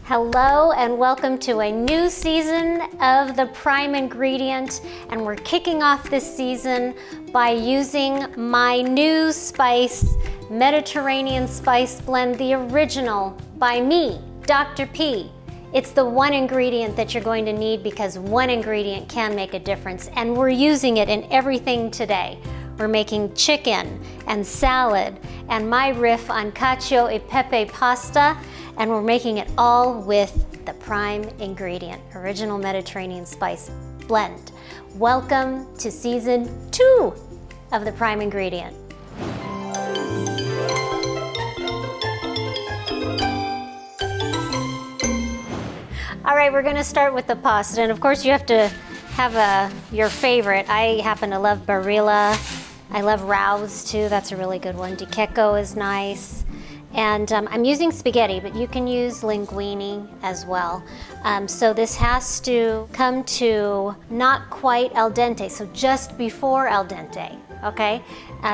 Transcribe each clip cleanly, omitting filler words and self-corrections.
Hello and welcome to a new season of the Prime Ingredient, and we're kicking off this season by using my new spice, Mediterranean spice blend, the original by me, Dr. P. It's the one ingredient that you're going to need because one ingredient can make a difference, and we're using it in everything today. We're making chicken and salad and my riff on cacio e pepe pasta, and we're making it all with the Prime Ingredient, original Mediterranean spice blend. Welcome to season 2 of the Prime Ingredient. All right, we're gonna start with the pasta, and of course you have to have your favorite. I happen to love Barilla. I love Rouse too, that's a really good one. Di Checco is nice. And I'm using spaghetti, but you can use linguine as well. So this has to come to not quite al dente, so just before al dente, okay?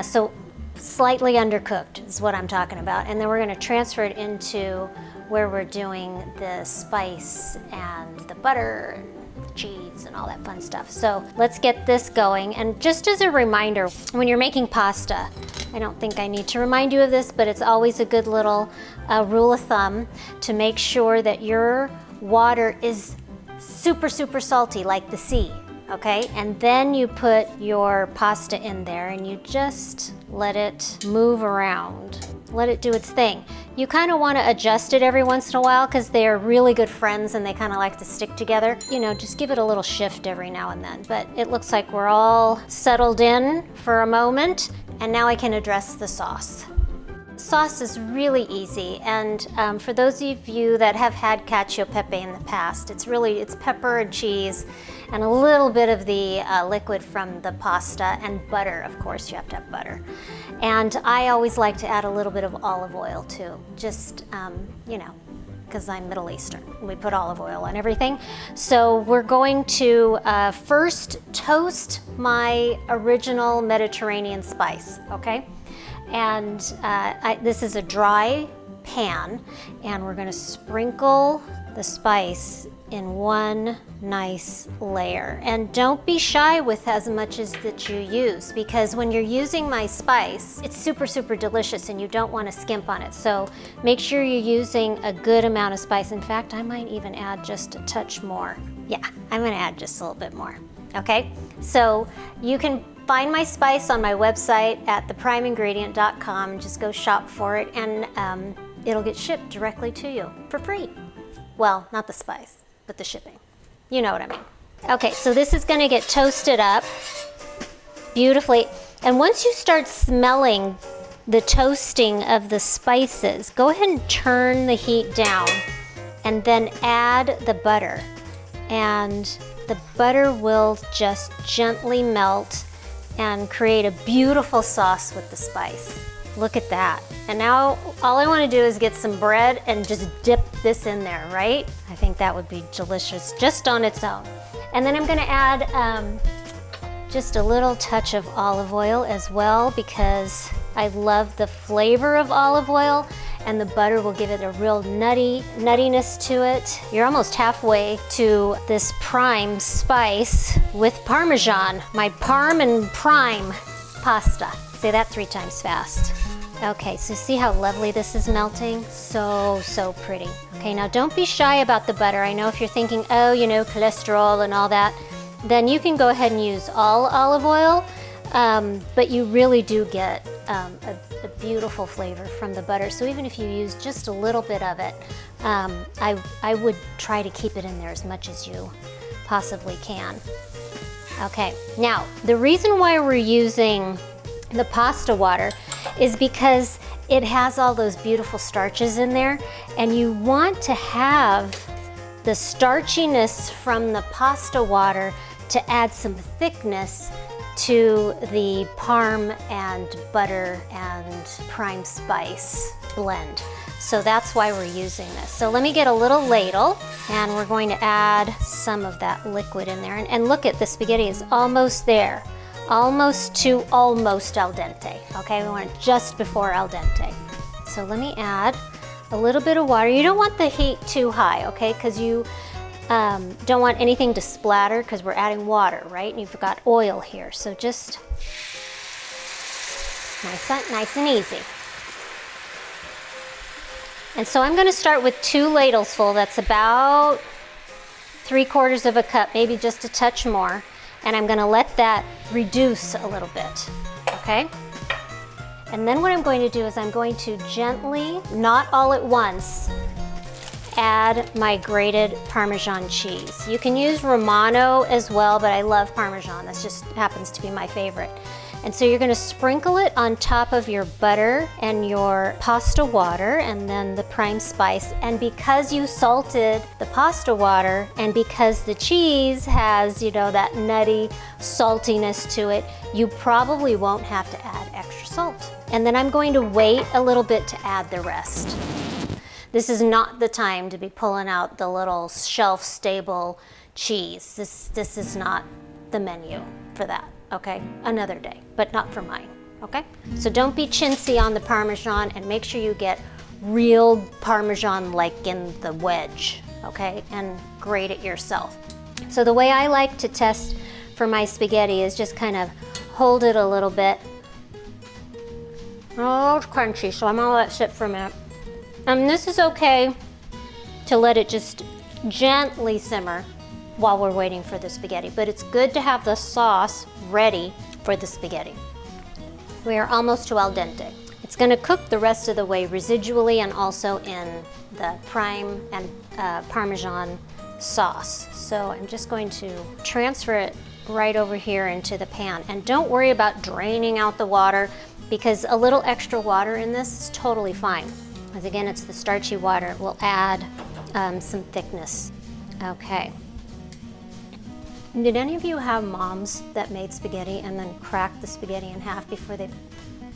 So slightly undercooked is what I'm talking about. And then we're gonna transfer it into where we're doing the spice and the butter and the cheese and all that fun stuff. So let's get this going. And just as a reminder, when you're making pasta, I don't think I need to remind you of this, but it's always a good little rule of thumb to make sure that your water is super, super salty, like the sea, okay? And then you put your pasta in there and you just let it move around. Let it do its thing. You kind of want to adjust it every once in a while because they are really good friends and they kind of like to stick together. You know, just give it a little shift every now and then. But it looks like we're all settled in for a moment, and now I can address the sauce. Sauce is really easy, and for those of you that have had cacio pepe in the past, it's pepper and cheese and a little bit of the liquid from the pasta and butter. Of course, you have to have butter. And I always like to add a little bit of olive oil too, just, you know, because I'm Middle Eastern. We put olive oil on everything. So we're going to first toast my original Mediterranean spice, okay? And this is a dry pan, and we're gonna sprinkle the spice in one nice layer. And don't be shy with as much as that you use, because when you're using my spice, it's super, super delicious and you don't want to skimp on it. So make sure you're using a good amount of spice. In fact, I might even add just a touch more. Yeah, I'm gonna add just a little bit more, okay? So you can find my spice on my website at theprimingredient.com. Just go shop for it, and it'll get shipped directly to you for free. Well, not the spice, but the shipping. You know what I mean. Okay, so this is gonna get toasted up beautifully. And once you start smelling the toasting of the spices, go ahead and turn the heat down and then add the butter. And the butter will just gently melt and create a beautiful sauce with the spice. Look at that. And now all I want to do is get some bread and just dip this in there, right? I think that would be delicious just on its own. And then I'm going to add just a little touch of olive oil as well, because I love the flavor of olive oil, and the butter will give it a real nuttiness to it. You're almost halfway to this prime spice with Parmesan, my Parm and Prime pasta. Say that 3 times fast. Okay, so see how lovely this is melting? So, so pretty. Okay, now don't be shy about the butter. I know if you're thinking, oh, you know, cholesterol and all that, then you can go ahead and use all olive oil, but you really do get a beautiful flavor from the butter. So even if you use just a little bit of it, I would try to keep it in there as much as you possibly can. Okay, now the reason why we're using the pasta water is because it has all those beautiful starches in there, and you want to have the starchiness from the pasta water to add some thickness to the Parm and butter and prime spice blend. So that's why we're using this. So let me get a little ladle, and we're going to add some of that liquid in there. And look at the spaghetti is almost there. Almost to almost al dente, okay? We want it just before al dente. So let me add a little bit of water. You don't want the heat too high, okay? Because you don't want anything to splatter because we're adding water, right? And you've got oil here, so just nice and easy. And so I'm going to start with 2 ladles full. That's about 3/4 of a cup, maybe just a touch more. And I'm going to let that reduce a little bit, okay? And then what I'm going to do is I'm going to gently, not all at once, add my grated Parmesan cheese. You can use Romano as well, but I love Parmesan. That just happens to be my favorite. And so you're gonna sprinkle it on top of your butter and your pasta water and then the prime spice. And because you salted the pasta water and because the cheese has, you know, that nutty saltiness to it, you probably won't have to add extra salt. And then I'm going to wait a little bit to add the rest. This is not the time to be pulling out the little shelf-stable cheese. This is not the menu for that, okay? Another day, but not for mine, okay? So don't be chintzy on the Parmesan and make sure you get real Parmesan like in the wedge, okay? And grate it yourself. So the way I like to test for my spaghetti is just kind of hold it a little bit. Oh, it's crunchy, so I'm gonna let it sit for a minute. And this is okay to let it just gently simmer while we're waiting for the spaghetti, but it's good to have the sauce ready for the spaghetti. We are almost to al dente. It's gonna cook the rest of the way residually and also in the prime and Parmesan sauce. So I'm just going to transfer it right over here into the pan. And don't worry about draining out the water because a little extra water in this is totally fine. Because again, it's the starchy water. It will add some thickness. Okay. Did any of you have moms that made spaghetti and then cracked the spaghetti in half before they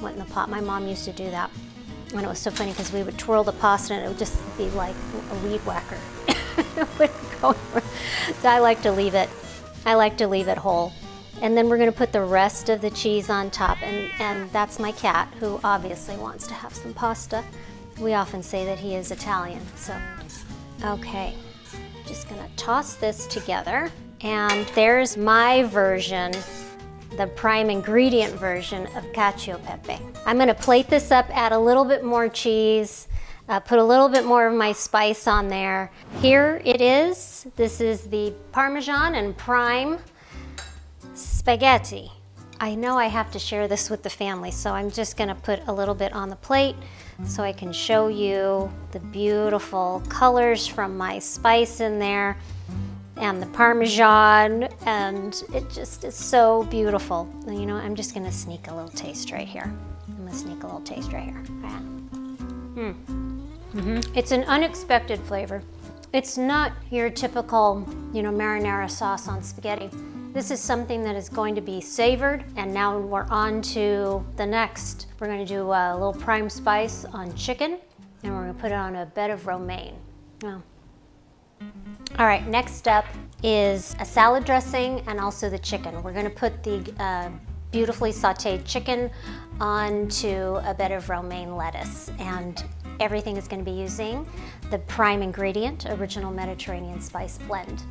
went in the pot? My mom used to do that. And it was so funny because we would twirl the pasta and it would just be like a weed whacker. So I like to leave it. I like to leave it whole. And then we're gonna put the rest of the cheese on top. And that's my cat, who obviously wants to have some pasta. We often say that he is Italian, so. Okay, just gonna toss this together. And there's my version, the prime ingredient version of cacio e pepe. I'm gonna plate this up, add a little bit more cheese, put a little bit more of my spice on there. Here it is. This is the Parmesan and prime spaghetti. I know I have to share this with the family, so I'm just gonna put a little bit on the plate so I can show you the beautiful colors from my spice in there and the Parmesan, and it just is so beautiful. And you know, I'm just gonna sneak a little taste right here. I'm gonna sneak a little taste right here. It's an unexpected flavor. It's not your typical, you know, marinara sauce on spaghetti. This is something that is going to be savored, and now we're on to the next. We're going to do a little prime spice on chicken, and we're going to put it on a bed of romaine. Oh. All right, next up is a salad dressing and also the chicken. We're going to put the beautifully sauteed chicken onto a bed of romaine lettuce, and everything is going to be using the prime ingredient, original Mediterranean spice blend.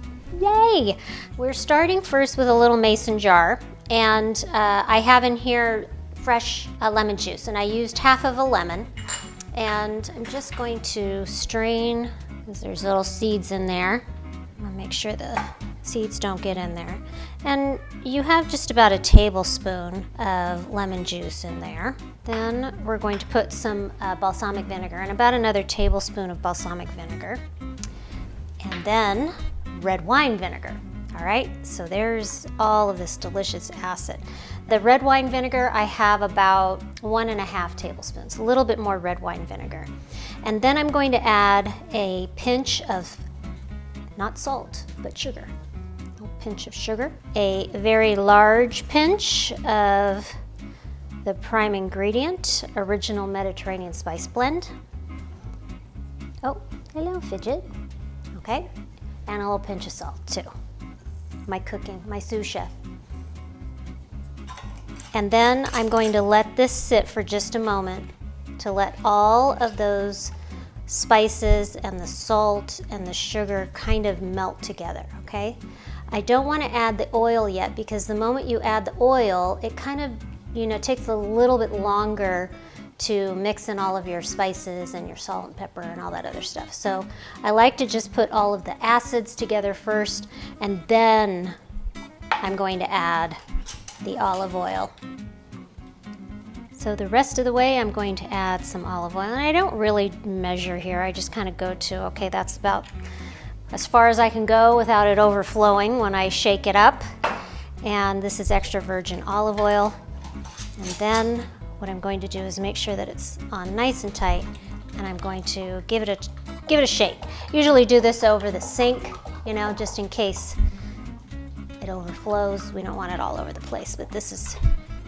Yay! We're starting first with a little mason jar, and I have in here fresh lemon juice, and I used half of a lemon, and I'm just going to strain, because there's little seeds in there. I'm gonna make sure the seeds don't get in there. And you have just about a tablespoon of lemon juice in there. Then we're going to put some balsamic vinegar, and about another tablespoon of balsamic vinegar. And then red wine vinegar. All right, so there's all of this delicious acid. The red wine vinegar, I have about 1.5 tablespoons, a little bit more red wine vinegar. And then I'm going to add a pinch of, not salt, but sugar. A little pinch of sugar. A very large pinch of the prime ingredient, original Mediterranean spice blend. Oh, hello, Fidget. Okay. And a little pinch of salt too. My cooking, my sous chef. And then I'm going to let this sit for just a moment to let all of those spices and the salt and the sugar kind of melt together, okay? I don't want to add the oil yet because the moment you add the oil, it kind of, takes a little bit longer to mix in all of your spices and your salt and pepper and all that other stuff. So I like to just put all of the acids together first, and then I'm going to add the olive oil. So the rest of the way I'm going to add some olive oil, and I don't really measure here. I just kind of go to, okay, that's about as far as I can go without it overflowing when I shake it up. And this is extra virgin olive oil. And then what I'm going to do is make sure that it's on nice and tight, and I'm going to give it a shake. Usually do this over the sink, just in case it overflows. We don't want it all over the place, but this is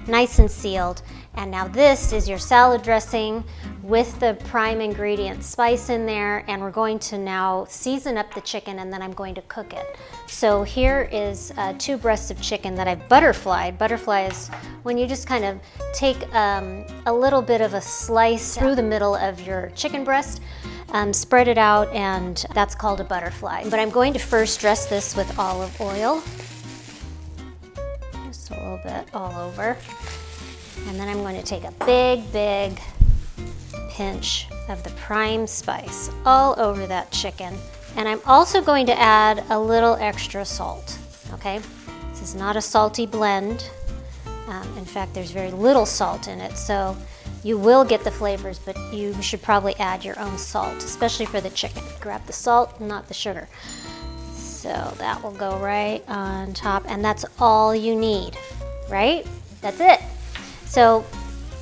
nice and sealed. And now this is your salad dressing with the prime ingredient spice in there, and we're going to now season up the chicken, and then I'm going to cook it. So here is 2 breasts of chicken that I've butterflied. Butterfly is when you just kind of take a little bit of a slice through the middle of your chicken breast, spread it out, and that's called a butterfly. But I'm going to first dress this with olive oil. Just a little bit all over. And then I'm going to take a big pinch of the prime spice all over that chicken. And I'm also going to add a little extra salt, okay? This is not a salty blend. In fact, there's very little salt in it, so you will get the flavors, but you should probably add your own salt, especially for the chicken. Grab the salt, not the sugar. So that will go right on top, and that's all you need, right? That's it. So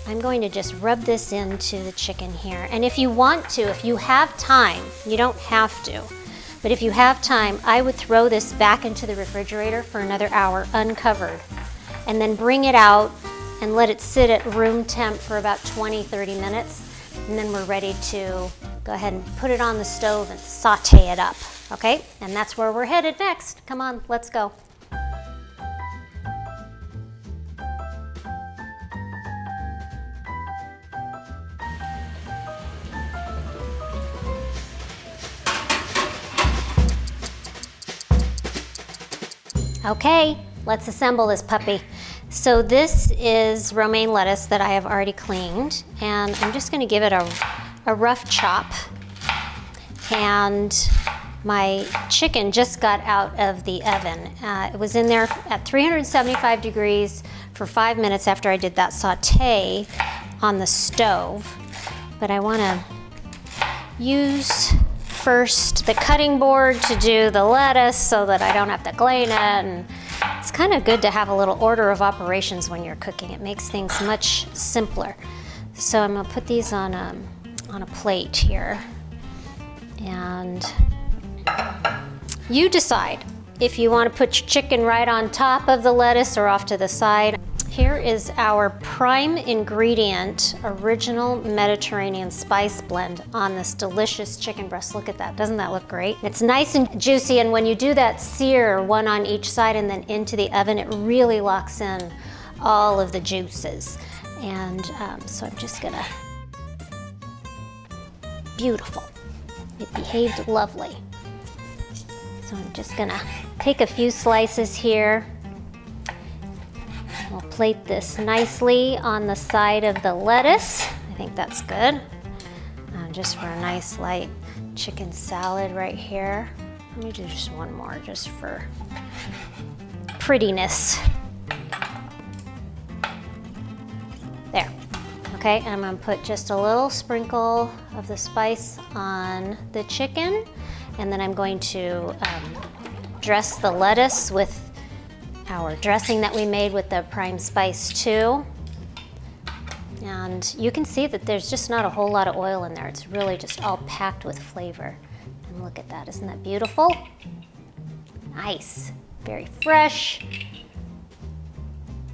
I'm going to just rub this into the chicken here. And if you want to, if you have time, you don't have to, but if you have time, I would throw this back into the refrigerator for another hour uncovered, and then bring it out and let it sit at room temp for about 20-30 minutes. And then we're ready to go ahead and put it on the stove and saute it up, okay? And that's where we're headed next. Come on, let's go. Okay, let's assemble this puppy. So this is romaine lettuce that I have already cleaned, and I'm just going to give it a rough chop. And my chicken just got out of the oven. It was in there at 375 degrees for 5 minutes after I did that saute on the stove. But I want to use first the cutting board to do the lettuce so that I don't have to clean it. And it's kind of good to have a little order of operations when you're cooking. It makes things much simpler. So I'm gonna put these on a plate here. And you decide if you want to put your chicken right on top of the lettuce or off to the side. Here is our prime ingredient, original Mediterranean spice blend on this delicious chicken breast. Look at that, doesn't that look great? It's nice and juicy, and when you do that sear, one on each side and then into the oven, it really locks in all of the juices. And so I'm just gonna, beautiful. It behaved lovely. So I'm just gonna take a few slices here. We'll plate this nicely on the side of the lettuce. I think that's good. Just for a nice light chicken salad right here. Let me do just one more just for prettiness. There. Okay, and I'm gonna put just a little sprinkle of the spice on the chicken, and then I'm going to dress the lettuce with our dressing that we made with the prime spice too. And you can see that there's just not a whole lot of oil in there. It's really just all packed with flavor. And look at that, isn't that beautiful? Nice, very fresh.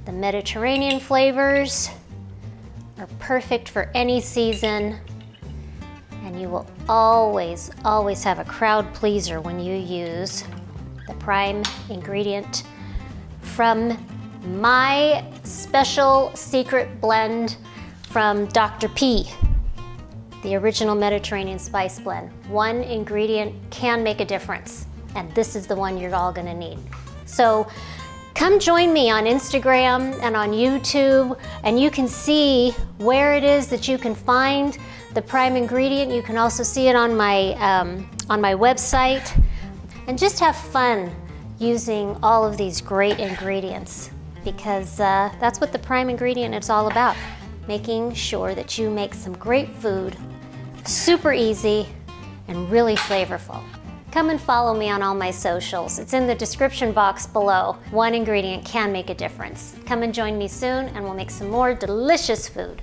The Mediterranean flavors are perfect for any season. And you will always, always have a crowd pleaser when you use the prime ingredient from my special secret blend from Dr. P. the original Mediterranean spice blend. One ingredient can make a difference, and this is the one you're all gonna need. So come join me on Instagram and on YouTube, and you can see where it is that you can find the prime ingredient. You can also see it on my website, and just have fun using all of these great ingredients, because that's what the prime ingredient is all about. Making sure that you make some great food, super easy and really flavorful. Come and follow me on all my socials. It's in the description box below. One ingredient can make a difference. Come and join me soon, and we'll make some more delicious food.